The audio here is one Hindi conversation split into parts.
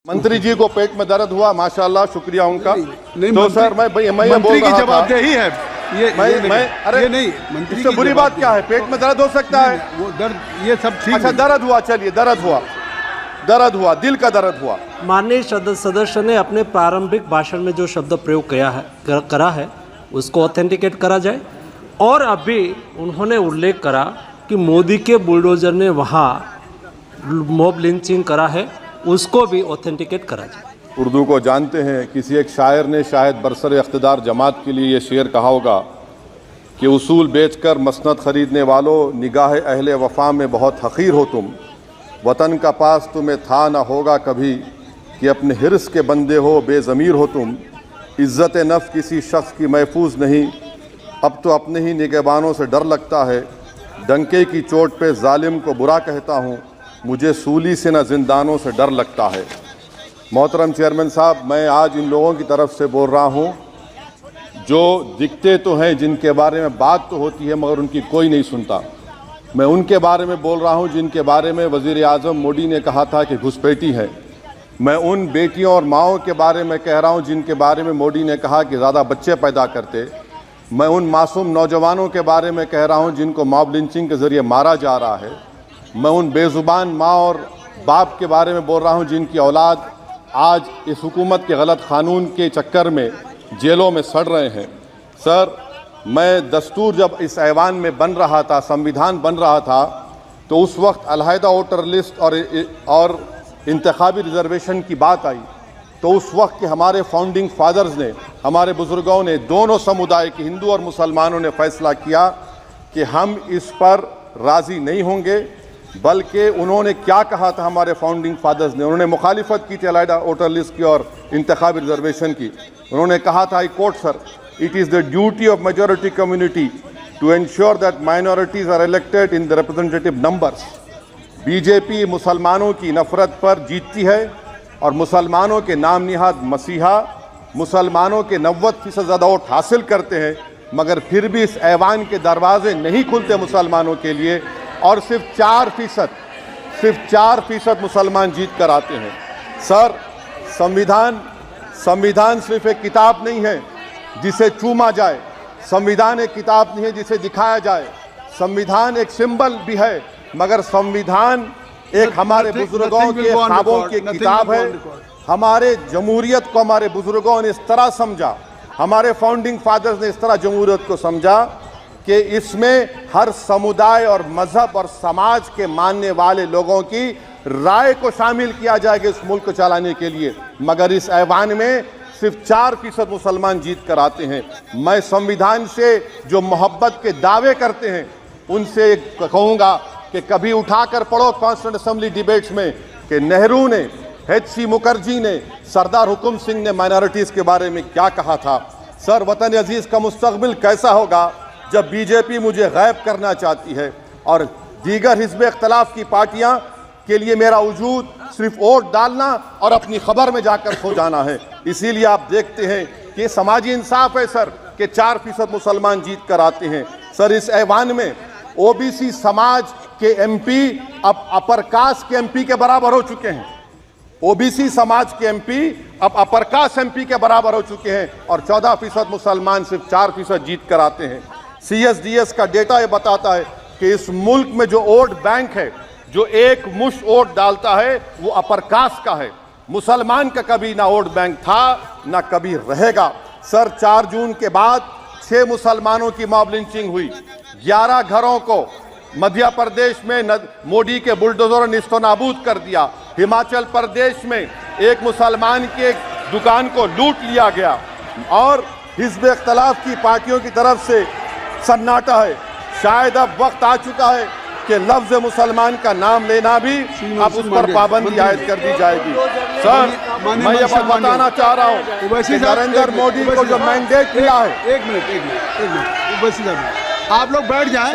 मंत्री जी को पेट में दर्द हुआ, माशाल्लाह, शुक्रिया उनका। नहीं, तो सर मैं ये बोल रहा था, जवाबदेही है अरे ये नहीं, मंत्री इससे बुरी बात क्या है? पेट में दर्द हो सकता है, वो दर्द ये सब ठीक। अच्छा दर्द हुआ, चलिए दर्द हुआ, दिल का दर्द हुआ। माननीय सदस्य ने अपने प्रारंभिक भाषण में जो शब्द प्रयोग करा है उसको ऑथेंटिकेट करा जाए। और अभी उन्होंने उल्लेख करा कि मोदी के बुलडोजर ने वहाँ मॉब लिंचिंग करा है, उसको भी ऑथेंटिकेट करा जाए। उर्दू को जानते हैं, किसी एक शायर ने शायद बरसर इख्तिदार जमात के लिए ये शेर कहा होगा कि उसूल बेचकर मसनद खरीदने वालों, निगाह अहले वफा में बहुत हक़ीर हो तुम, वतन का पास तुम्हें था ना होगा कभी, कि अपने हिर्स के बंदे हो, बेज़मीर हो तुम, इज़्ज़त नफ्स किसी शख्स की महफूज नहीं, अब तो अपने ही निगहबानों से डर लगता है, डंके की चोट पे जालिम को बुरा कहता हूँ, मुझे सूली से न जिंदानों से डर लगता है। मोहतरम चेयरमैन साहब, मैं आज इन लोगों की तरफ से बोल रहा हूँ जो दिखते तो हैं, जिनके बारे में बात तो होती है मगर उनकी कोई नहीं सुनता। मैं उनके बारे में बोल रहा हूँ जिनके बारे में वज़ीर आज़म मोदी ने कहा था कि घुसपैठी है। मैं उन बेटियों और माओं के बारे में कह रहा हूँ जिनके बारे में मोदी ने कहा कि ज़्यादा बच्चे पैदा करते। मैं उन मासूम नौजवानों के बारे में कह रहा हूँ जिनको मॉब लिंचिंग के ज़रिए मारा जा रहा है। मैं उन बेज़ुबान माँ और बाप के बारे में बोल रहा हूँ जिनकी औलाद आज इस हुकूमत के गलत क़ानून के चक्कर में जेलों में सड़ रहे हैं। सर, मैं दस्तूर जब इस ऐवान में बन रहा था, संविधान बन रहा था, तो उस वक्त अलहदा वोटर लिस्ट और इंतखाबी रिजर्वेशन की बात आई, तो उस वक्त के हमारे फाउंडिंग फादर्स ने, हमारे बुज़ुर्गों ने, दोनों समुदाय के हिंदू और मुसलमानों ने फ़ैसला किया कि हम इस पर राज़ी नहीं होंगे। बल्कि उन्होंने क्या कहा था हमारे फाउंडिंग फादर्स ने, उन्होंने मुखालिफत की थी अलहदा वोटर लिस्ट की और इंतखाबी रिजर्वेशन की। उन्होंने कहा था, I quote sir, it is the duty of majority community to ensure that minorities are elected in the representative numbers. BJP मुसलमानों की नफरत पर जीतती है और मुसलमानों के नाम निहाद मसीहा मुसलमानों के 90% ज़्यादा वोट हासिल करते हैं, मगर फिर भी इस ऐवान के दरवाजे नहीं खुलते मुसलमानों के लिए, और सिर्फ 4% मुसलमान जीत कर आते हैं। सर, संविधान सिर्फ एक किताब नहीं है जिसे चूमा जाए, संविधान एक किताब नहीं है जिसे दिखाया जाए, संविधान एक सिंबल भी है, मगर संविधान एक हमारे बुजुर्गों के ख्वाबों की किताब है। हमारे जमहूरियत को हमारे बुजुर्गों ने इस तरह समझा, हमारे फाउंडिंग फादर्स ने इस तरह जमहूरियत को समझा कि इसमें हर समुदाय और मजहब और समाज के मानने वाले लोगों की राय को शामिल किया जाएगा इस मुल्क को चलाने के लिए, मगर इस ऐवान में सिर्फ 4% मुसलमान जीत कर आते हैं। मैं संविधान से जो मोहब्बत के दावे करते हैं उनसे कहूँगा कि कभी उठाकर पढ़ो कॉन्स्टिट्यूंट असेंबली डिबेट्स में कि नेहरू ने, H.C. मुखर्जी ने, सरदार हुकुम सिंह ने माइनॉरिटीज़ के बारे में क्या कहा था। सर, वतन अजीज़ का मुस्तकबिल कैसा होगा जब बीजेपी मुझे गायब करना चाहती है और दीगर हिज़्ब इख्तिलाफ की पार्टियां के लिए मेरा वजूद सिर्फ वोट डालना और अपनी खबर में जाकर सो जाना है। इसीलिए आप देखते हैं कि समाजी इंसाफ है सर कि 4% मुसलमान जीत कर आते हैं। सर, इस ऐवान में ओबीसी समाज के एमपी अब अपर कास्ट के एमपी के बराबर हो चुके हैं। ओबीसी समाज के एमपी अब अपर कास्ट एमपी के बराबर हो चुके हैं और 14% मुसलमान सिर्फ 4% जीत कर आते हैं। CSDS का डेटा ये बताता है कि इस मुल्क में जो वोट बैंक है, जो एक मुश्त वोट डालता है, वो अपर कास्ट का है। मुसलमान का कभी ना वोट बैंक था ना कभी रहेगा। सर, 4 जून के बाद 6 मुसलमानों की मॉब लिंचिंग हुई, 11 घरों को मध्य प्रदेश में मोदी के बुलडोजर ने निस्तो नाबूद कर दिया। हिमाचल प्रदेश में एक मुसलमान की एक दुकान को लूट लिया गया और हिज़्ब इख्तिलाफ की पार्टियों की तरफ से सन्नाटा है। शायद अब वक्त आ चुका है कि लफ्ज़ मुसलमान का नाम लेना भी अब उस पर पाबंदी आयद कर दी जाएगी। सर, मैं ये बात बताना चाह रहा हूँ कि नरेंद्र मोदी को जो मैंडेट मिला है। एक मिनट, आप लोग बैठ जाएं,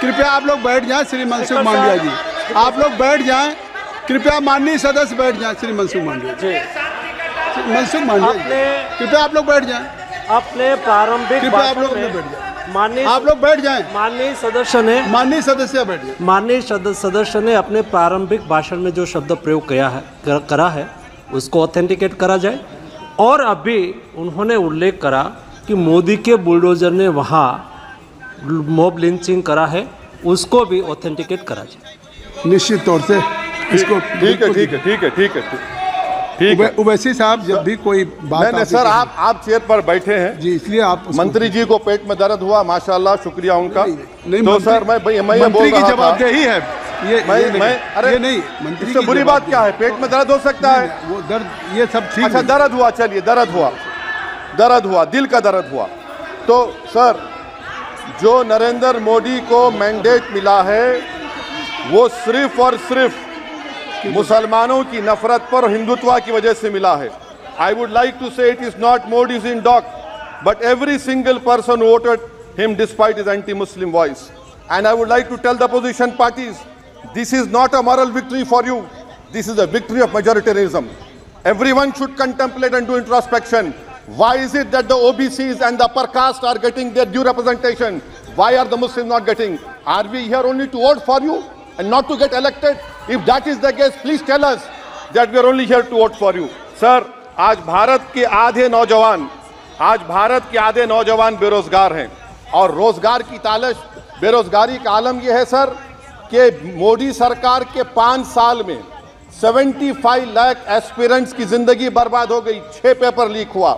कृपया आप लोग बैठ जाएं। श्री मनसुख मांडविया जी, आप लोग बैठ जाएं, कृपया माननीय सदस्य बैठ जाएं। श्री मनसुख मांडविया जी, कृपया आप लोग बैठ जाएं। अपने प्रारंभिक कृपया आप लोग बैठ जाएं। आप लोग बैठ जाएं। माननीय सदस्य बैठ जाएं। माननीय सदस्य ने अपने प्रारंभिक भाषण में जो शब्द प्रयोग करा है उसको ऑथेंटिकेट करा जाए। और अभी उन्होंने उल्लेख करा कि मोदी के बुलडोजर ने वहाँ मॉब लिंचिंग करा है, उसको भी ऑथेंटिकेट करा जाए। निश्चित तौर से इसको ठीक है ठीक है ठीक है ठीक है ठीक है। ओवैसी साहब, जब भी कोई बात नहीं सर, आप चेयर पर बैठे हैं जी, इसलिए आप मंत्री जी को पेट में दर्द हुआ, माशाल्लाह, शुक्रिया उनका। नहीं, तो सर मैं ये बोल मंत्री की रहा था, जवाबदेही है अरे ये नहीं, मंत्री इससे की बुरी बात क्या है? पेट में दर्द हो सकता है, वो दर्द ये सब ठीक अच्छा है। दर्द हुआ, चलिए दर्द हुआ, दिल का दर्द हुआ। तो सर, जो नरेंद्र मोदी को मैंडेट मिला है वो सिर्फ और सिर्फ मुसलमानों की नफरत पर हिंदुत्व की वजह से मिला है। I would like to say it is not Modi's in dock, but every single person voted him despite his anti Muslim voice. And I would like to tell the position parties, this is not a moral victory for you, this is a victory of majoritarianism. Everyone should contemplate and do introspection. Why is it that the OBCs and the upper caste are getting their due representation? Why are the Muslims not getting? Are we here only to vote for you and not to get elected? If that is the case, please tell us that we are only here to vote for you. Sir, आज भारत के आधे नौजवान बेरोजगार हैं और रोजगार की तालाश, बेरोजगारी का आलम यह है सर कि मोदी सरकार के 5 साल में 75 लाख एस्पिरेंट्स की जिंदगी बर्बाद हो गई, 6 पेपर लीक हुआ।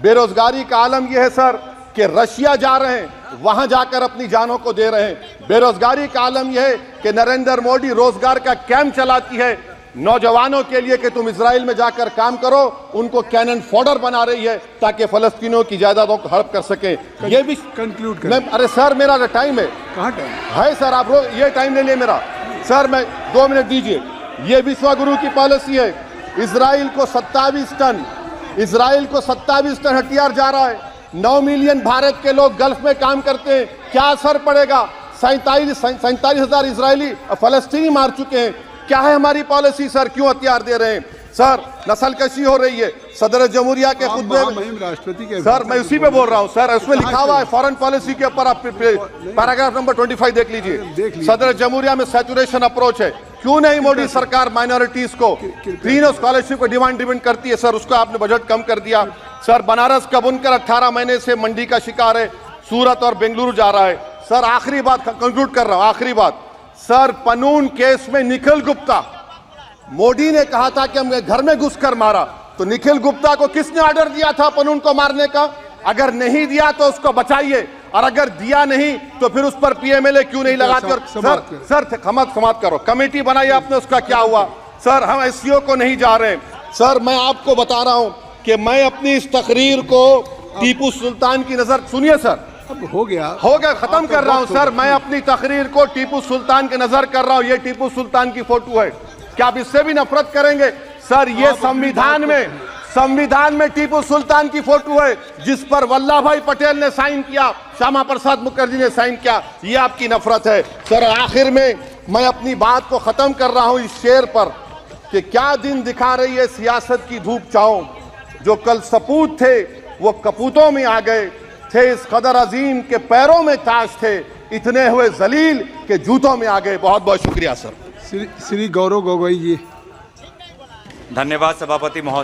बेरोजगारी का आलम यह है सर कि रशिया जा रहे हैं, वहां जाकर अपनी जानों को दे रहे हैं। बेरोजगारी का आलम यह है कि नरेंद्र मोदी रोजगार का कैंप चलाती है नौजवानों के लिए कि तुम इजराइल में जाकर काम करो, उनको कैनन फॉडर बना रही है ताकि फलस्तीनियों की जायदादों को हड़प कर सके। ये भी कंक्लूड करें। अरे सर मेरा टाइम है, कहाँ टाइम है सर? आप ये टाइम ले लिए मेरा सर, मैं 2 मिनट दीजिए। ये विश्वगुरु की पॉलिसी है। इजराइल को 27 टन हथियार जा रहा है। 9 मिलियन भारत के लोग गल्फ में काम करते हैं, क्या असर पड़ेगा? 47,000 इजरायली फलस्तीनी मार चुके हैं। क्या है हमारी पॉलिसी सर? क्यों हथियार दे रहे हैं सर? नस्लकशी हो रही है। सदर जमहूरिया के खुतबे में राष्ट्रपति के सर, मैं उसी पे बोल रहा हूं सर, उसमें लिखा हुआ है फॉरेन पॉलिसी के ऊपर, आप पैराग्राफ नंबर 25 देख लीजिए। सदर जमहूरिया में सैचुरेशन अप्रोच है। क्यों नहीं मोदी सरकार माइनॉरिटीज को तीनों स्कॉलरशिप को डिमांड करती है सर? उसको आपने बजट कम कर दिया सर। बनारस का बुनकर 18 महीने से मंडी का शिकार है, सूरत और बेंगलुरु जा रहा है सर। आखिरी बात कंक्लूड कर रहा हूं, आखिरी बात सर, पनून केस में निखिल गुप्ता, मोदी ने कहा था कि हमने घर में घुसकर मारा, तो निखिल गुप्ता को किसने ऑर्डर दिया था पनून को मारने का? अगर नहीं दिया तो उसको बचाइए, और अगर दिया नहीं तो फिर उस पर पीएमएलए क्यों नहीं लगाकर? सर समाप्त करो। कमेटी बनाई आपने, उसका क्या हुआ? सर हम एससीओ को नहीं जा रहे। सर मैं आपको बता रहा हूं कि मैं अपनी इस तकरीर को टीपू सुल्तान की नजर, सुनिए सर, अब हो गया खत्म कर रहा हूं सर। मैं अपनी तकरीर को टीपू सुल्तान की नजर कर रहा हूं। ये टीपू सुल्तान की फोटो है, क्या आप इससे भी नफरत करेंगे सर? ये संविधान में टीपू सुल्तान की फोटो है जिस पर वल्लभ भाई पटेल ने साइन किया, श्यामा प्रसाद मुखर्जी ने साइन किया। ये आपकी नफरत है सर। आखिर में मैं अपनी बात को खत्म कर रहा हूं इस शेर पर कि क्या दिन दिखा रही है सियासत की धूप छांव। जो कल सपूत थे वो कपूतों में आ गए, थे इस कदर अजीम के पैरों में ताज थे, इतने हुए जलील के जूतों में आ गए। बहुत बहुत शुक्रिया सर। श्री गौरव गोगोई जी। धन्यवाद सभापति महोदय।